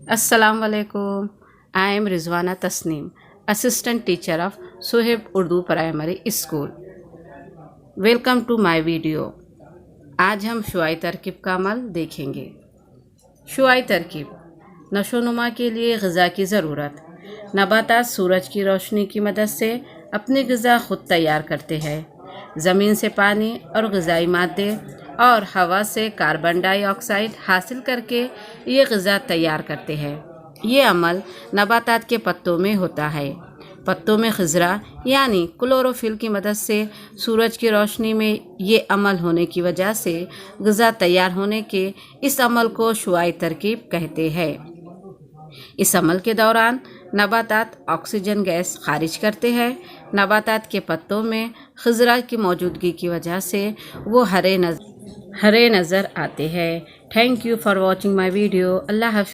Assalamu alaikum. I am Rizwana Tasneem, Assistant Teacher of Suhaib Urdu Primary School. Welcome to my video. आज हम Shuai तरकीब का अमल देखेंगे। Shuai तरकीब नशोनुमा के लिए ग़िज़ा की ज़रूरत। नबातात सूरज की रोशनी की मदद से अपनी ग़िज़ा ख़ुद तैयार करते हैं। ज़मीन से पानी और ग़िज़ाई मादे और हवा से कार्बन डाइऑक्साइड हासिल करके ये ग़िज़ा तैयार करते हैं। ये अमल नबातात के पत्तों में होता है। पत्तों में खिज़रा यानी क्लोरोफिल की मदद से सूरज की रोशनी में ये अमल होने की वजह से ग़िज़ा तैयार होने के इस अमल को शुआई तरकीब कहते हैं। इस अमल के दौरान नबातात ऑक्सीजन गैस खारिज करते हैं। नबातात के पत्तों में खिज़रा की मौजूदगी की वजह से वो हरे नज़र आते हैं। Thank you for watching my video. अल्लाह हाफ़िज़।